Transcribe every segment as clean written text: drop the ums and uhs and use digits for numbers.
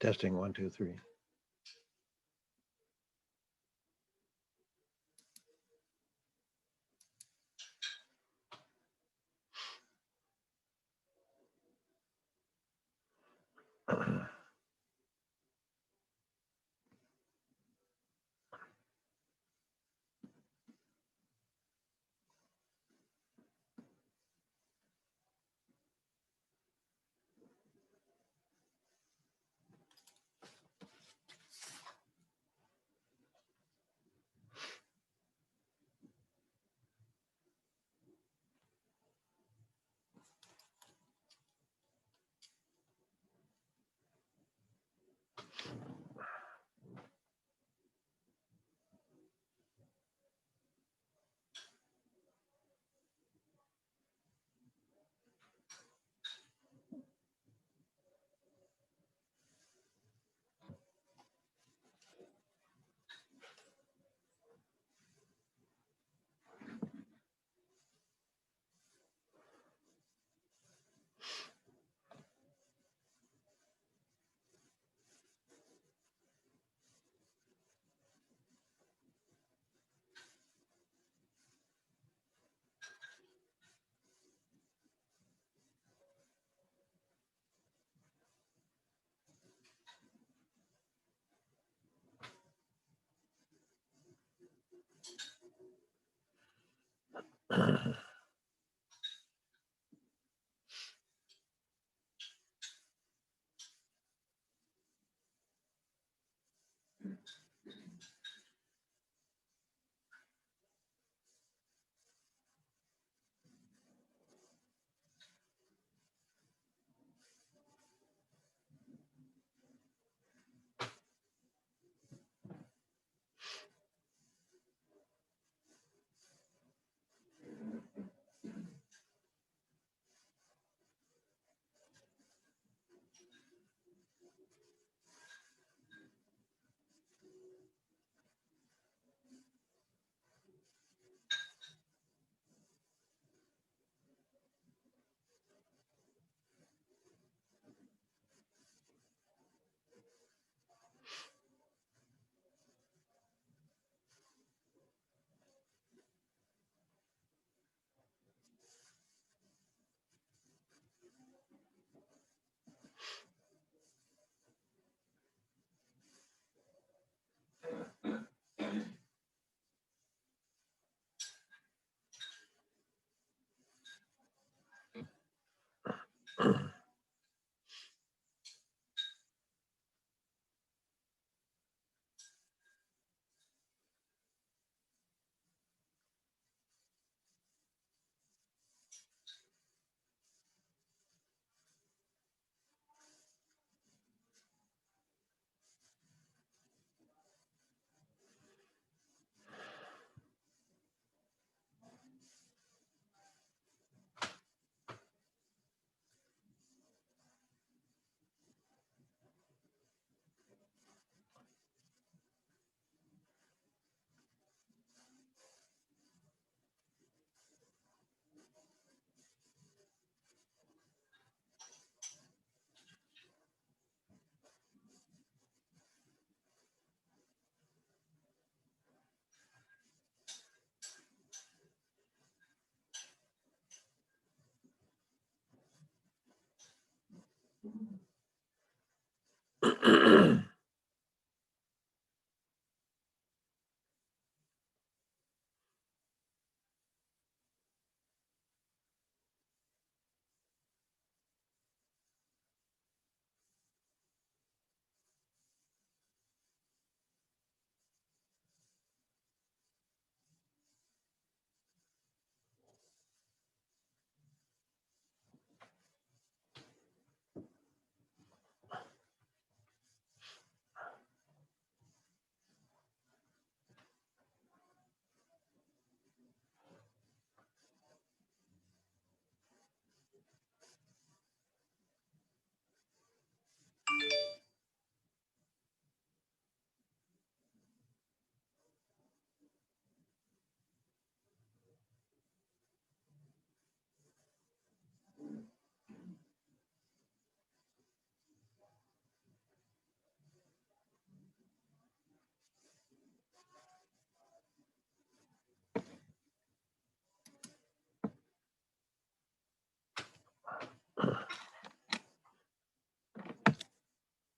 Testing, 1, 2, 3.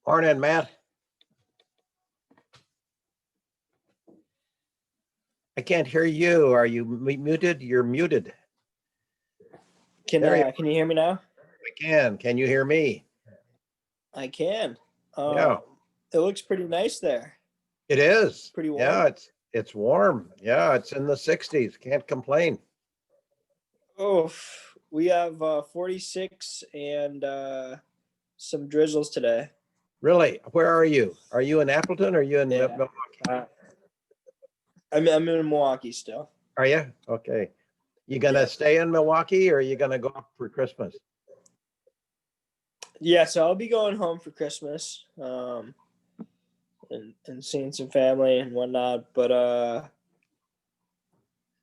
Morning, Matt. I can't hear you. Are you muted? You're muted. Can There you can you hear me now? I can. Can you hear me? I can. Yeah, It looks pretty nice there. it is. Pretty warm. Yeah, it's warm. Yeah, it's in the 60s. Can't complain. Oh, we have 46 and some drizzles today. Really? Where are you? Are you in Appleton or are you in Yeah. Milwaukee? I'm in Milwaukee still. Are you? Okay. You gonna Yeah. stay in Milwaukee or are you gonna go up for Christmas? Yeah, so I'll be going home for Christmas, and seeing some family and whatnot. But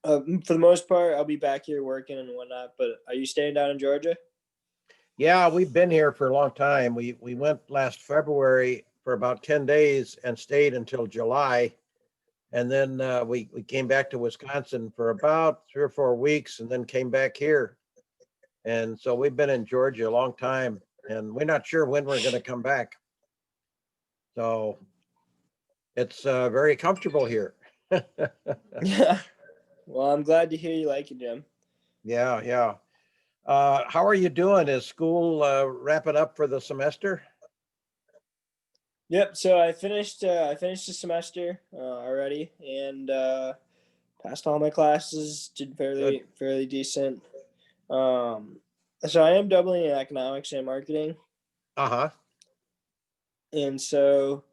for the most part, I'll be back here working and whatnot. But are you staying down in Georgia? Yeah, we've been here for a long time. We went last February for about 10 days and stayed until July. And then we came back to Wisconsin for about 3 or 4 weeks and then came back here. And so we've been in Georgia a long time and we're not sure when we're going to come back. So it's very comfortable here. Yeah. Well, I'm glad to hear you like it, Jim. Yeah, yeah. How are you doing? Is school wrapping up for the semester? Yep. So I finished. I finished the semester already, and passed all my classes. Did Good. fairly decent. Um, so I am doubling in economics and marketing, Uh-huh. and so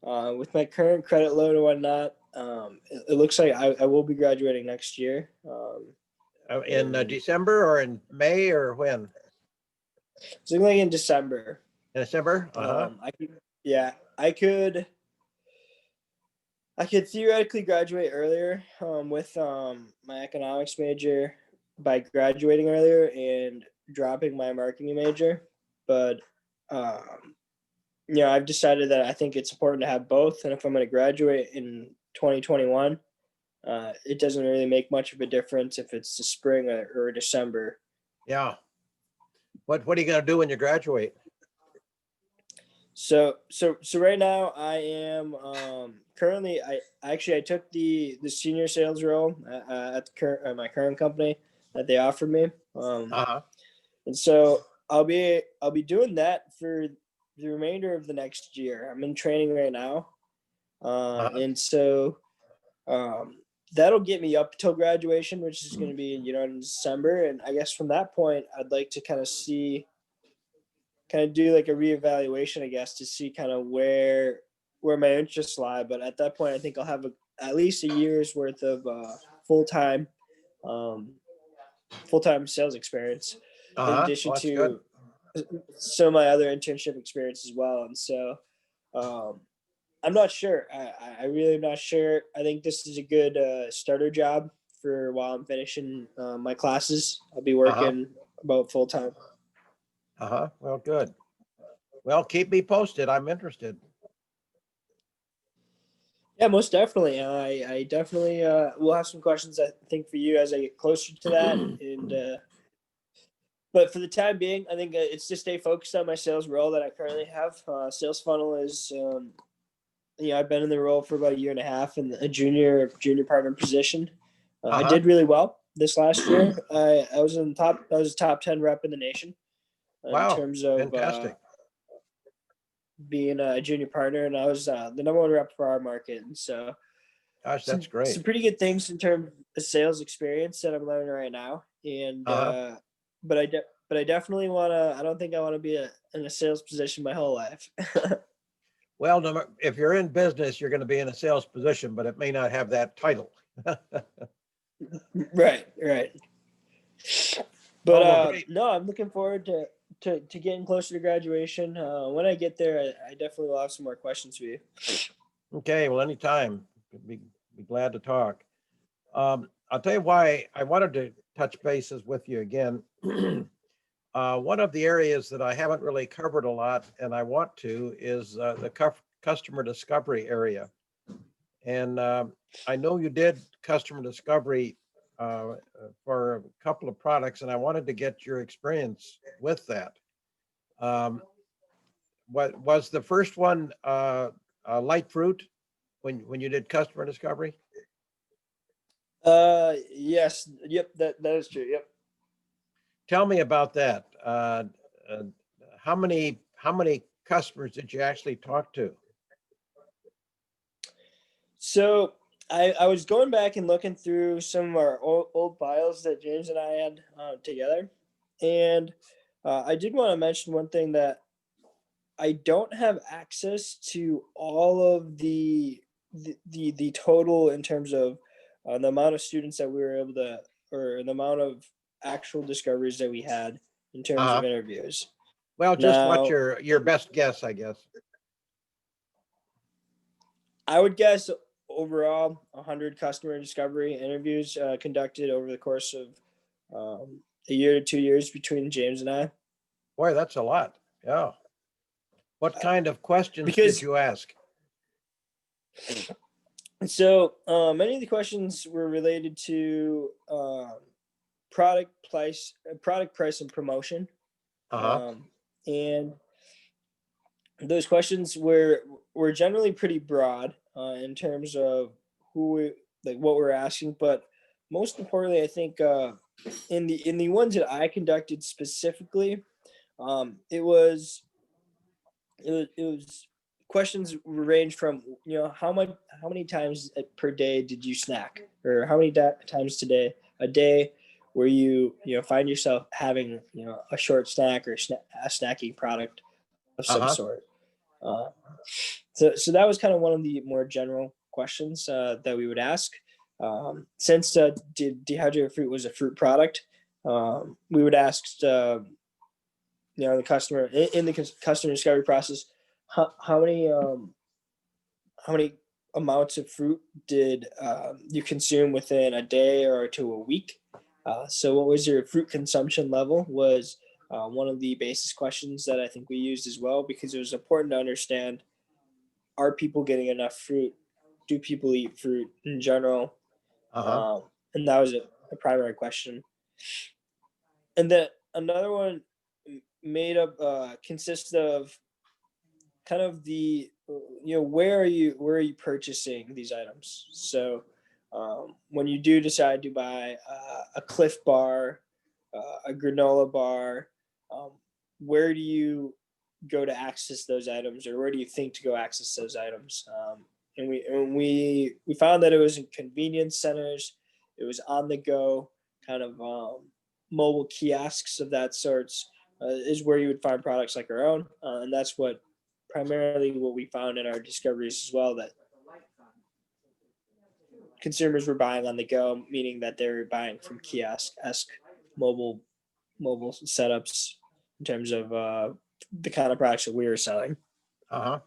with my current credit load and whatnot, it looks like I will be graduating next year. In In December or in May or when? something like in December. In December? Uh-huh. I could, yeah, I could theoretically graduate earlier with my economics major by graduating earlier and dropping my marketing major. But, um, I've decided that I think it's important to have both. And if I'm going to graduate in 2021, it doesn't really make much of a difference if it's the spring or December. Yeah. What are you going to do when you graduate? So right now I am currently I took the senior sales role at my current company that they offered me, Uh-huh. and so I'll be doing that for the remainder of the next year. I'm in training right now, Uh-huh. and so um, that'll get me up till graduation, which is going to be in December. And I guess from that point, I'd like to kind of do like a reevaluation, I guess, to see kind of where my interests lie. But at that point, I think I'll have at least a year's worth of full time um, full time sales experience, in Uh-huh. addition Well, that's good. to some of my other internship experience as well. And so um, I'm not sure. I really am not sure. I think this is a good starter job for while I'm finishing my classes. I'll be Uh-huh. working about full time. Uh-huh. Well, good. Well, keep me posted. I'm interested. Yeah, most definitely. I definitely will have some questions, I think, for you as I get closer to that. And but for the time being, I think it's to stay focused on my sales role that I currently have. Sales funnel is, I've been in the role for about a year and a half in a junior partner position. I Uh-huh. did really well this last year. I was in the top. I was a top 10 rep in the nation in Wow. terms of Fantastic. being a junior partner, and I was the number one rep for our market. And so Gosh, that's some great. pretty good things in terms of sales experience that I'm learning right now. And Uh-huh. but I definitely want to. I don't think I want to be in a sales position my whole life. Well, if you're in business, you're going to be in a sales position, but it may not have that title. Right, right. But Oh, well, great. no, I'm looking forward to getting closer to graduation. When I get there, I definitely will have some more questions for you. Okay, well, anytime. Be glad to talk. I'll tell you why I wanted to touch bases with you again. One of the areas that I haven't really covered a lot, and I want to, is the customer discovery area. And I know you did customer discovery for a couple of products, and I wanted to get your experience with that. Um, what was the first one, light fruit when you did customer discovery? Yes, yep, that is true. Yep. Tell me about that. Uh, how many customers did you actually talk to? So I was going back and looking through some of our old files that James and I had together, and I did want to mention one thing that I don't have access to all of the total in terms of the amount of students that we were able to, or the amount of actual discoveries that we had in terms of Uh-huh. interviews. Well, just what's Now, your best guess, I guess. I would guess overall 100 customer discovery interviews conducted over the course of a year to 2 years between James and I. Boy, that's a lot. Yeah. What kind of questions did Because you ask? so many of the questions were related to product price, and promotion, Uh-huh. um, and those questions were generally pretty broad in terms of who we, like what we're asking, but most importantly, I think in the ones that I conducted specifically, it was it was questions range from how many times per day did you snack, or how many times today a day where you find yourself having a short snack or a snacking product of some Uh-huh. sort. uh, so that was kind of one of the more general questions that we would ask. Since dehydrated fruit was a fruit product, we would ask the customer in the customer discovery process, how many how many amounts of fruit did you consume within a day or to a week? So what was your fruit consumption level was one of the basis questions that I think we used as well, because it was important to understand, are people getting enough fruit? Do people eat fruit in general? Uh-huh. Um, and that was a primary question. And then another one made up consists of kind of the where are you purchasing these items. So when you do decide to buy a Cliff Bar, a granola bar, um, where do you go to access those items, or where do you think to go access those items? And we found that it was in convenience centers, it was on the go kind of mobile kiosks of that sorts, is where you would find products like our own, and that's what primarily what we found in our discoveries as well, that consumers were buying on the go, meaning that they were buying from kiosk-esque mobile mobile setups in terms of the kind of products that we were selling. Uh-huh.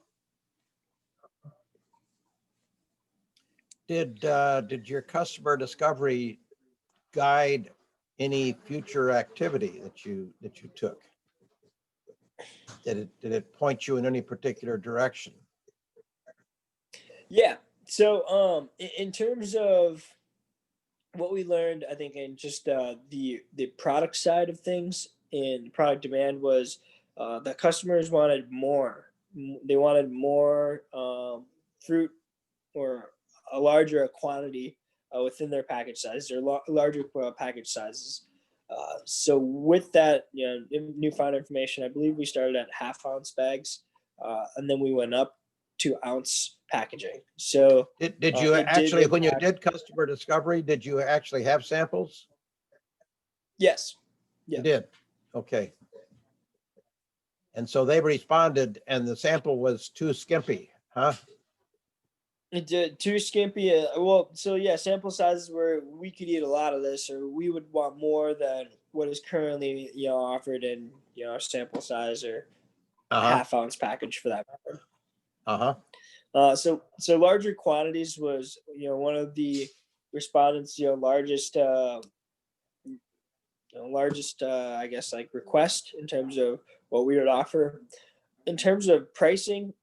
Did your customer discovery guide any future activity that you took? Did it point you in any particular direction? Yeah. So in terms of what we learned, I think in just the product side of things and product demand was that customers wanted more. They wanted more fruit, or a larger quantity within their package size, or larger package sizes. So with that, newfound information, I believe we started at half-ounce bags, and then we went up to ounce packaging. So Did you it did actually, when you impact. did customer discovery, did you actually have samples? Yes. You Yeah. did. Okay. And so they responded and the sample was too skimpy, huh? It did too skimpy. Well, so yeah, sample sizes where we could eat a lot of this, or we would want more than what is currently offered in our sample size or Uh-huh. half-ounce package for that matter. Uh-huh. So larger quantities was one of the respondents largest I guess like request in terms of what we would offer. In terms of pricing,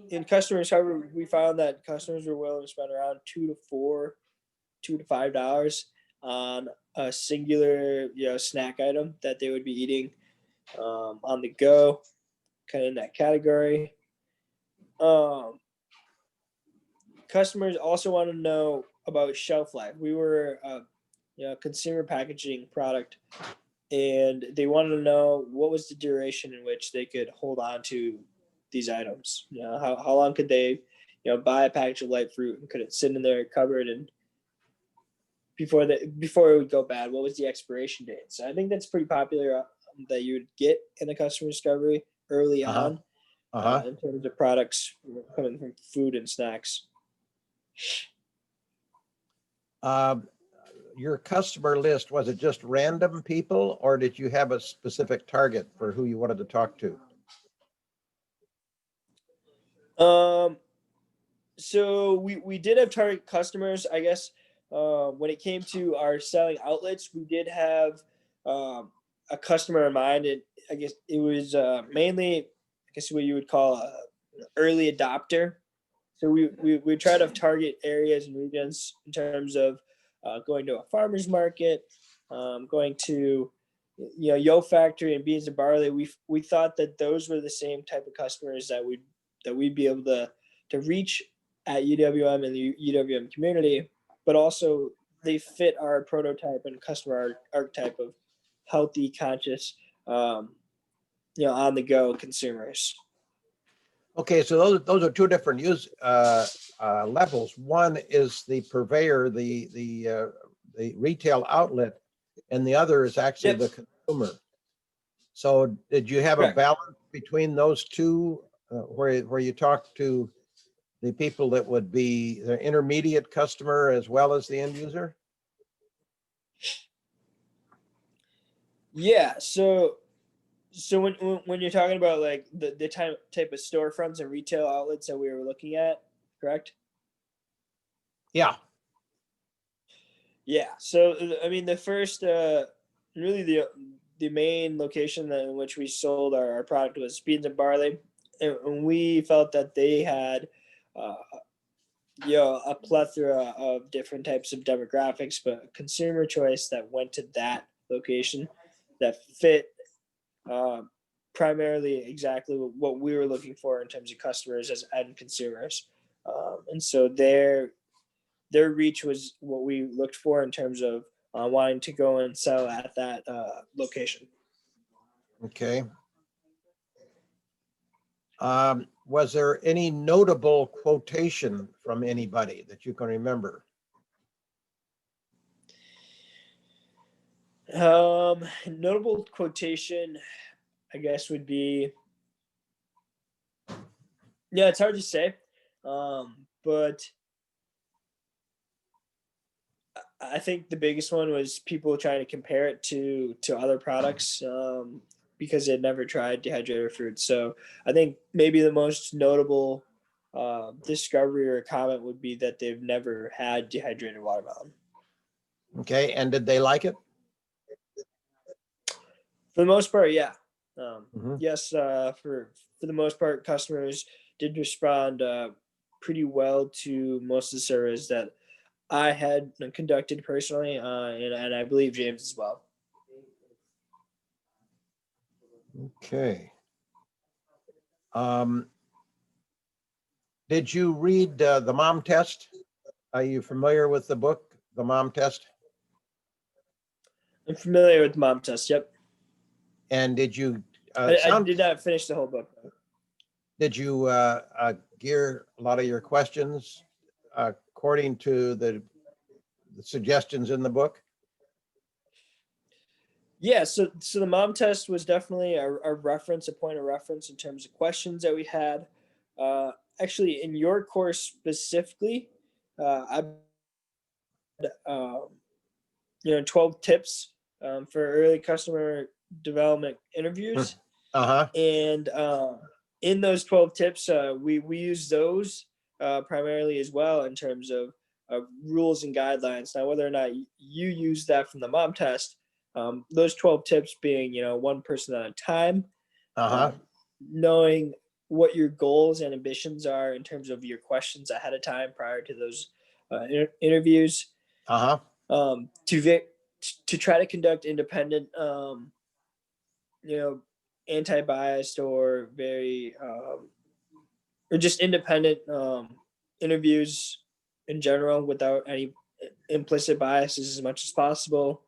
in customer discovery, we found that customers were willing to spend around $2 to $5 on a singular snack item that they would be eating on the go, kind of in that category. Customers also want to know about shelf life. We were consumer packaging product, and they wanted to know what was the duration in which they could hold on to these items. How long could they buy a package of light fruit, and could it sit in their cupboard and before it would go bad? What was the expiration date? So I think that's pretty popular that you would get in the customer discovery early Uh-huh. on in terms of products coming from food and snacks. Your customer list, was it just random people, or did you have a specific target for who you wanted to talk to? So we did have target customers, I guess. When it came to our selling outlets, we did have a customer in mind, and I guess it was mainly, I guess what you would call a early adopter. So we try to target areas and regions in terms of going to a farmer's market, going to Yo Factory and Beans and Barley. We thought that those were the same type of customers that we'd be able to reach at UWM and the UWM community, but also they fit our prototype and customer archetype of healthy, conscious, on the go consumers. Okay, so those are two different use levels. One is the purveyor, the retail outlet, and the other is actually the consumer. So did you have Correct. a balance between those two, where you talk to the people that would be the intermediate customer as well as the end user? Yeah. So when you're talking about like the type of storefronts and retail outlets that we were looking at, correct? Yeah. Yeah. So I mean, the first, really the main location in which we sold our product was Beans and Barley, and we felt that they had, a plethora of different types of demographics, but consumer choice that went to that location that fit primarily exactly what we were looking for in terms of customers as end consumers, and so their reach was what we looked for in terms of wanting to go and sell at that location. Okay. Was there any notable quotation from anybody that you can remember? Notable quotation, I guess, would be, yeah, it's hard to say, but I think the biggest one was people trying to compare it to other products, because they'd never tried dehydrated fruit. So I think maybe the most notable discovery or comment would be that they've never had dehydrated watermelon. Okay, and did they like it? For the most part, yeah. Mhm. Yes, for the most part, customers did respond pretty well to most of the surveys that I had conducted personally, and I believe James as well. Okay. Did you read The Mom Test? Are you familiar with the book, The Mom Test? I'm familiar with the Mom Test. Yep. And did you I did not finish the whole book. did you gear a lot of your questions according to the suggestions in the book? Yeah, so the Mom Test was definitely a reference, a point of reference in terms of questions that we had. Actually, in your course specifically, I 12 tips for early customer development interviews. Uh-huh. And in those 12 tips, we use those primarily as well in terms of rules and guidelines. Now, whether or not you use that from the Mom Test, those 12 tips being, one person at a time, Uh-huh. knowing what your goals and ambitions are in terms of your questions ahead of time prior to those interviews, Uh-huh. to try to conduct independent, you know, anti-biased or very or just independent interviews in general without any implicit biases as much as possible.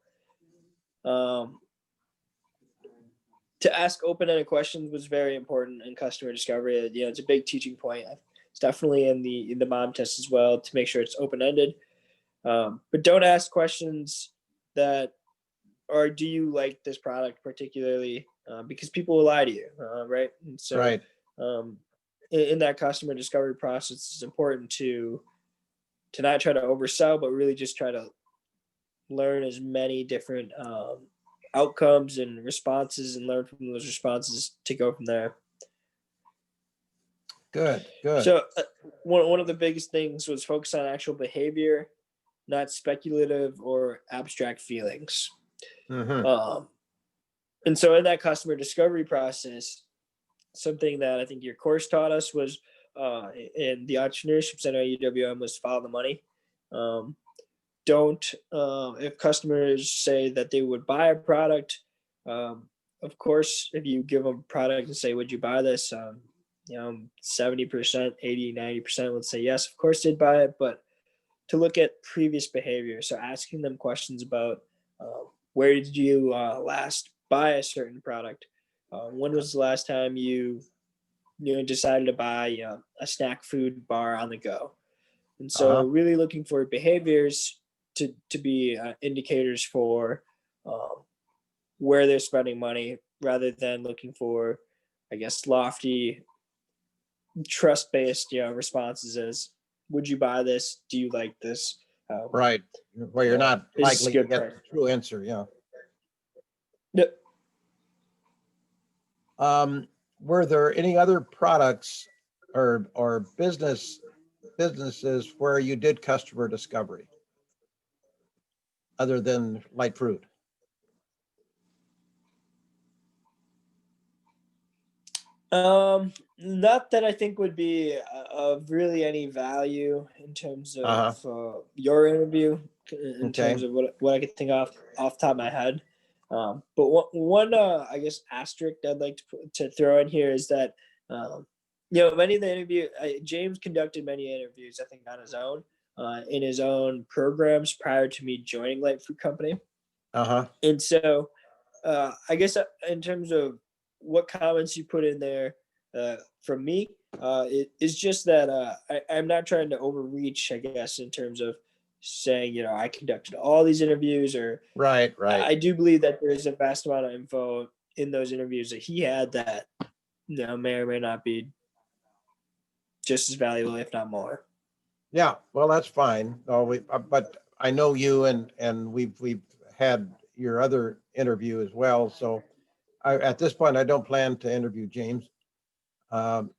To ask open-ended questions was very important in customer discovery. You know, it's a big teaching point. It's definitely in the MOM test as well, to make sure it's open-ended. But don't ask questions that, or do you like this product particularly? Because people will lie to you, right? And so, Right. in that customer discovery process, it's important to not try to oversell, but really just try to learn as many different outcomes and responses, and learn from those responses to go from there. Good, good. So one of the biggest things was focus on actual behavior, not speculative or abstract feelings. Mhm. And so in that customer discovery process, something that I think your course taught us was in the entrepreneurship center at UWM was follow the money. Don't if customers say that they would buy a product, of course, if you give them a product and say, would you buy this? 70%, 80, 90% would say yes, of course they'd buy it. But to look at previous behavior, so asking them questions about where did you last buy a certain product? When was the last time you decided to buy a snack food bar on the go? And so really looking for behaviors to be indicators for where they're spending money, rather than looking for, I guess, lofty trust-based responses as, would you buy this? Do you like this? Right. Well, you're not Is likely to good get part. the true answer, yeah. Yep. Were there any other products or businesses where you did customer discovery other than Light Fruit? Not that I think would be of really any value in terms of your interview, in terms Okay. of what I could think off the top of my head. But one I guess asterisk I'd like to throw in here is that many of the James conducted many interviews, I think, on his own in his own programs prior to me joining Light Fruit Company. And so I guess in terms of what comments you put in there from me, it's just that I'm not trying to overreach, I guess, in terms of saying, I conducted all these interviews, or Right. I do believe that there is a vast amount of info in those interviews that he had that may or may not be just as valuable, if not more. Yeah, well, that's fine. But I know you, and we've had your other interview as well. So at this point, I don't plan to interview James. And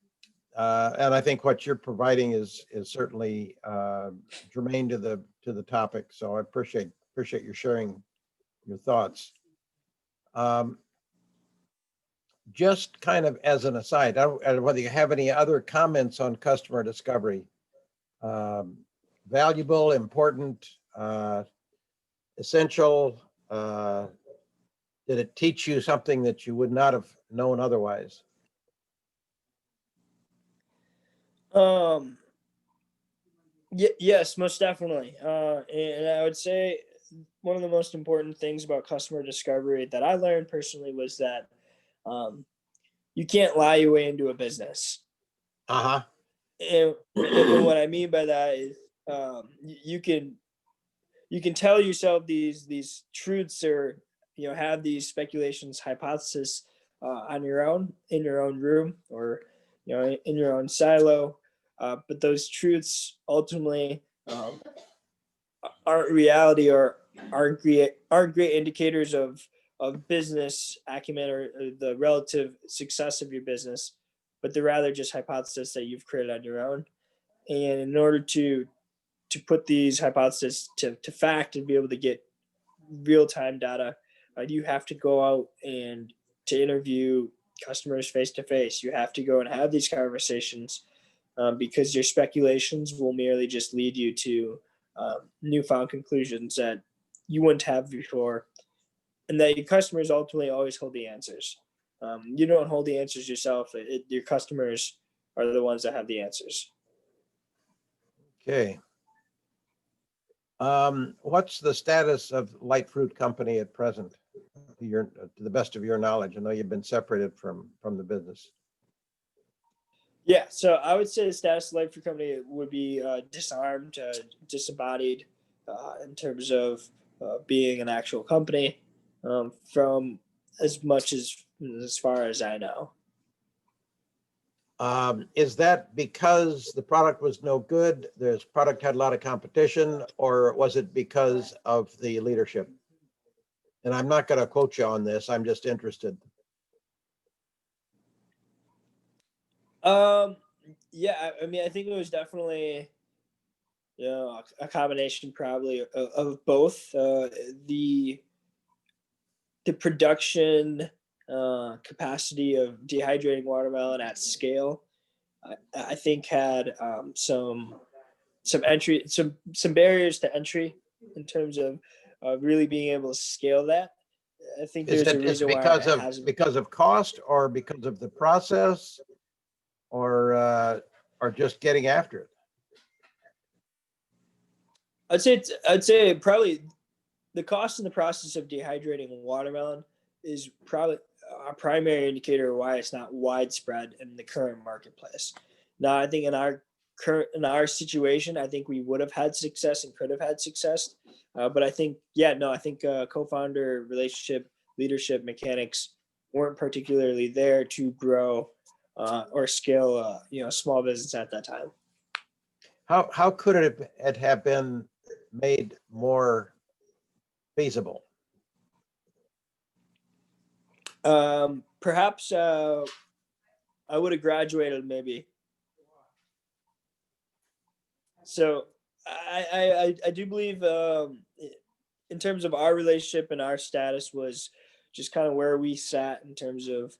I think what you're providing is certainly germane to the topic. So I appreciate your sharing your thoughts. Just kind of as an aside, I don't know whether you have any other comments on customer discovery. Valuable, important, essential. Did it teach you something that you would not have known otherwise? Yes, most definitely. And I would say one of the most important things about customer discovery that I learned personally was that you can't lie your way into a business. And what I mean by that is you can tell yourself these truths, or have these speculations, hypotheses on your own, in your own room, or in your own silo. But those truths ultimately aren't reality, or aren't great indicators of business acumen, or the relative success of your business, but they're rather just hypotheses that you've created on your own. And in order to put these hypotheses to fact and be able to get real-time data, you have to go out and to interview customers face to face. You have to go and have these conversations, because your speculations will merely just lead you to newfound conclusions that you wouldn't have before, and that your customers ultimately always hold the answers. You don't hold the answers yourself. Your customers are the ones that have the answers. Okay. What's the status of Light Fruit Company at present? To the best of your knowledge, I know you've been separated from the business. Yeah, so I would say the status of Light Fruit Company would be disarmed, disembodied, in terms of being an actual company, from as far as I know. Is that because the product was no good, this product had a lot of competition, or was it because of the leadership? And I'm not going to quote you on this, I'm just interested. Yeah, I mean, I think it was definitely, a combination probably of both. The production capacity of dehydrating watermelon at scale, I think had some barriers to entry in terms of really being able to scale that. I think Is there's a it reason why it hasn't. because of cost, or because of the process, or just getting after it? I'd say probably the cost and the process of dehydrating watermelon is probably a primary indicator of why it's not widespread in the current marketplace. Now, I think in our situation, I think we would have had success and could have had success. But I think, I think co-founder relationship, leadership, mechanics weren't particularly there to grow or scale, small business at that time. How could it have been made more feasible? Perhaps I would have graduated maybe. So I do believe in terms of our relationship and our status was just kind of where we sat in terms of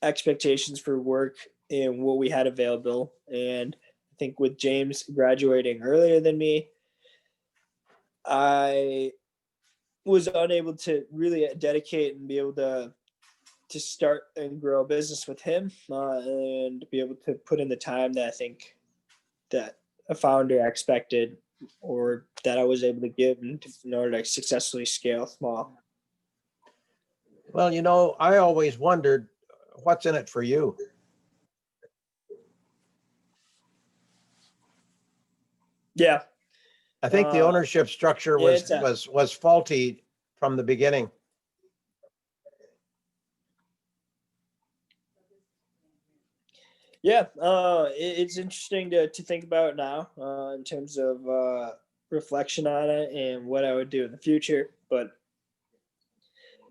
expectations for work and what we had available. And I think with James graduating earlier than me, I was unable to really dedicate and be able to start and grow a business with him, and be able to put in the time that I think that a founder expected, or that I was able to give in order to successfully scale small. Well, I always wondered what's in it for you. Yeah. I think the ownership structure was faulty from the beginning. Yeah, it's interesting to think about now in terms of reflection on it and what I would do in the future. But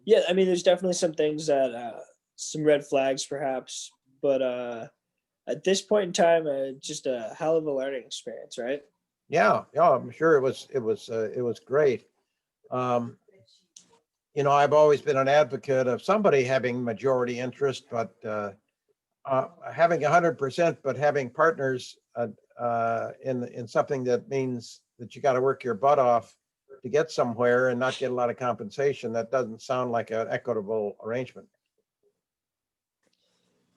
yeah, I mean, there's definitely some things that some red flags perhaps, but at this point in time, just a hell of a learning experience, right? Yeah, I'm sure it was great. I've always been an advocate of somebody having majority interest, but having 100%, but having partners in something that means that you got to work your butt off to get somewhere and not get a lot of compensation, that doesn't sound like an equitable arrangement.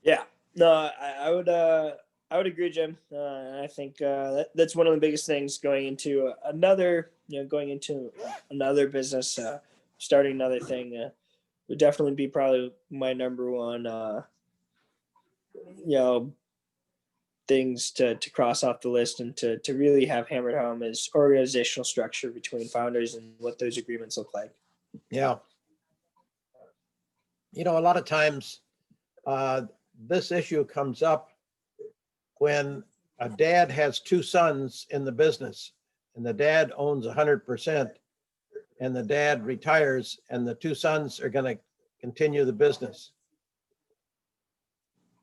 Yeah, no, I would agree, Jim. I think that's one of the biggest things going into another business, starting another thing, would definitely be probably my number one, things to cross off the list and to really have hammered home is organizational structure between founders and what those agreements look like. Yeah. A lot of times this issue comes up when a dad has two sons in the business and the dad owns 100% and the dad retires and the two sons are going to continue the business.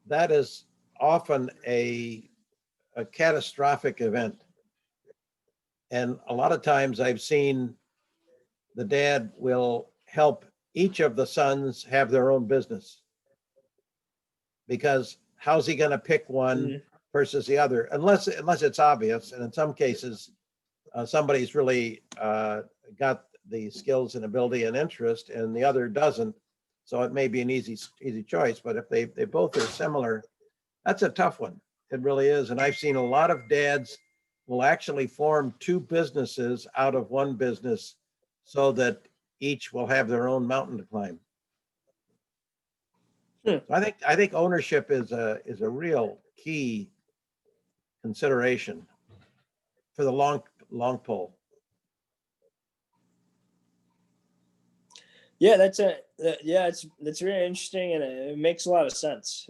That is often a catastrophic event. And a lot of times I've seen the dad will help each of the sons have their own business, because how's he going to pick one versus the other, unless it's obvious. And in some cases, somebody's really got the skills and ability and interest and the other doesn't. So it may be an easy choice, but if they both are similar, that's a tough one. It really is. And I've seen a lot of dads will actually form two businesses out of one business so that each will have their own mountain to climb. So I think ownership is a real key consideration for the long pull. Yeah, that's really interesting, and it makes a lot of sense.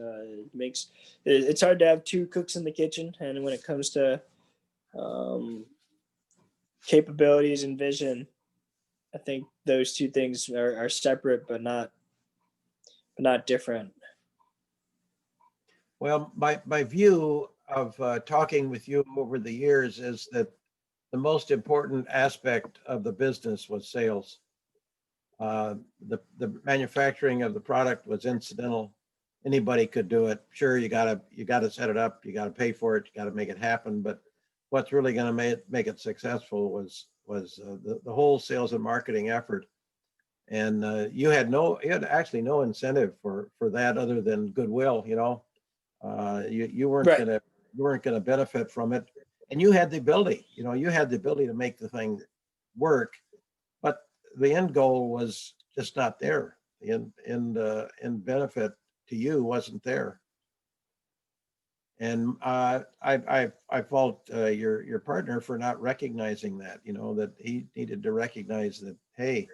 It's hard to have two cooks in the kitchen, and when it comes to um, capabilities and vision, I think those two things are separate but not different. Well, my view of talking with you over the years is that the most important aspect of the business was sales. The manufacturing of the product was incidental. Anybody could do it. Sure, you gotta set it up, you gotta pay for it, you gotta make it happen. But what's really going to make it successful was the whole sales and marketing effort. And you had actually no incentive for that other than goodwill. You weren't Right. gonna benefit from it, and you had the ability. You had the ability to make the thing work, but the end goal was just not there. The end benefit to you wasn't there. And I fault your partner for not recognizing that. That he needed to recognize that, hey,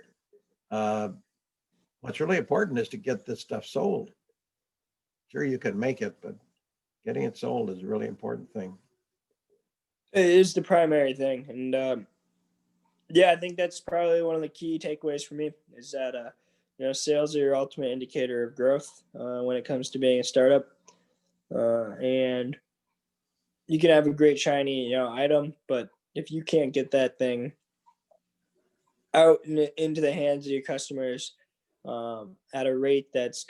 what's really important is to get this stuff sold. Sure, you can make it, but getting it sold is a really important thing. It is the primary thing, and yeah, I think that's probably one of the key takeaways for me is that sales are your ultimate indicator of growth when it comes to being a startup, and you can have a great shiny item, but if you can't get that thing out into the hands of your customers at a rate that's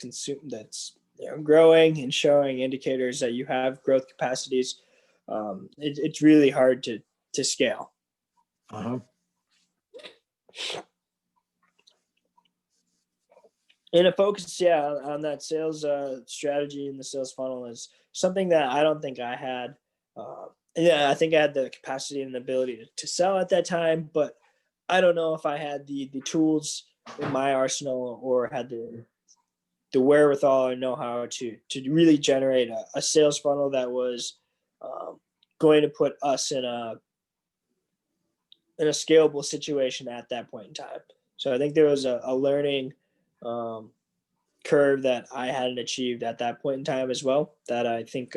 growing and showing indicators that you have growth capacities, it's really hard to scale. Uh-huh. And a focus, on that sales strategy and the sales funnel is something that I don't think I had. Yeah, I think I had the capacity and the ability to sell at that time, but I don't know if I had the tools in my arsenal or had the wherewithal or know-how to really generate a sales funnel that was going to put us in a scalable situation at that point in time. So I think there was a learning curve that I hadn't achieved at that point in time as well. That I think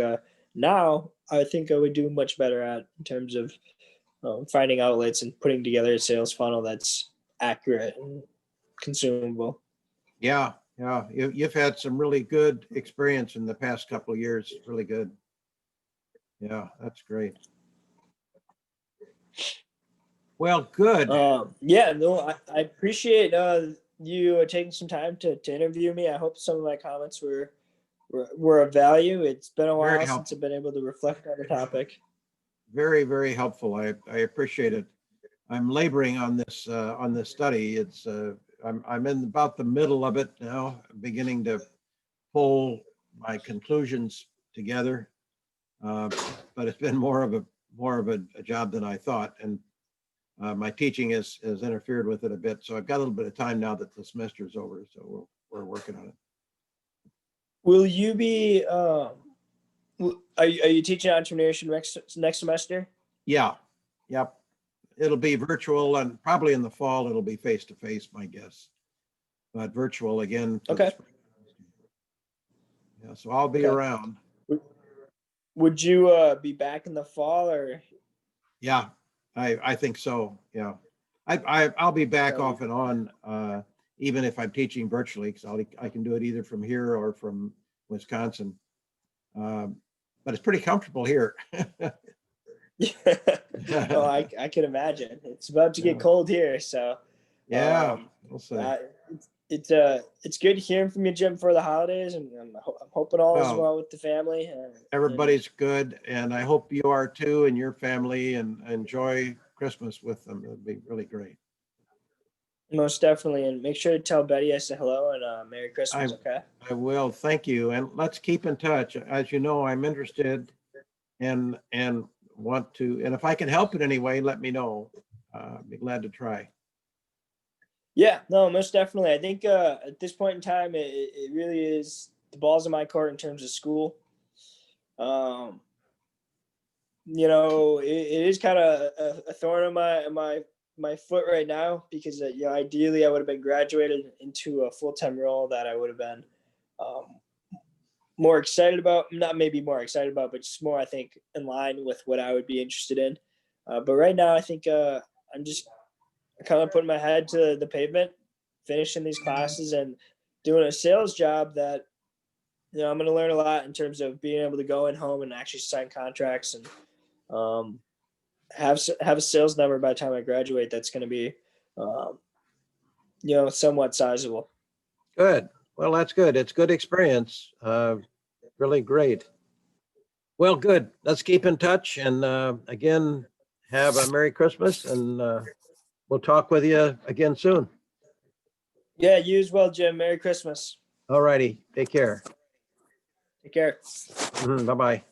now I think I would do much better at in terms of finding outlets and putting together a sales funnel that's accurate and consumable. Yeah, yeah. You've had some really good experience in the past couple of years. Really good. Yeah, that's great. Well, good. Yeah, no, I appreciate you taking some time to interview me. I hope some of my comments were of value. It's been a Very while since helpful. I've been able to reflect on the topic. Very, very helpful. I appreciate it. I'm laboring on this study. I'm in about the middle of it now, beginning to pull my conclusions together. But it's been more of a job than I thought, and my teaching has interfered with it a bit. So I've got a little bit of time now that the semester is over. So we're working on it. Will you be? Are you teaching entrepreneurship next semester? Yeah. Yep. It'll be virtual, and probably in the fall it'll be face to face, my guess. But virtual again. Okay. Yeah. So I'll be around. Would you be back in the fall or? Yeah, I think so. Yeah. I'll be back off and on, even if I'm teaching virtually, because I can do it either from here or from Wisconsin. But it's pretty comfortable here. Oh, I can imagine. It's about to get cold here, so Yeah, we'll see. it's good hearing from you, Jim, for the holidays, and I'm hoping all is well with the family. Everybody's good, and I hope you are too, and your family, and enjoy Christmas with them. It'd be really great. Most definitely. And make sure to tell Betty I said hello and Merry Christmas. I- Okay. I will, thank you, and let's keep in touch. As you know, I'm interested and want to, and if I can help in any way, let me know. Be glad to try. Yeah, no, most definitely. I think at this point in time, it really is the ball's in my court in terms of school. Um, it is kind of a thorn in my foot right now because ideally I would have been graduated into a full time role that I would have been um, more excited about. Not maybe more excited about, but just more I think in line with what I would be interested in. But right now, I think I'm just kind of putting my head to the pavement, finishing these classes, and doing a sales job that I'm going to learn a lot in terms of being able to go in home and actually sign contracts and um, have a sales number by the time I graduate that's going to be um, somewhat sizable. Good. Well, that's good. It's good experience. Really great. Well, good. Let's keep in touch and again, have a Merry Christmas and we'll talk with you again soon. Yeah, you as well, Jim. Merry Christmas. All righty. Take care. Take care. Bye-bye.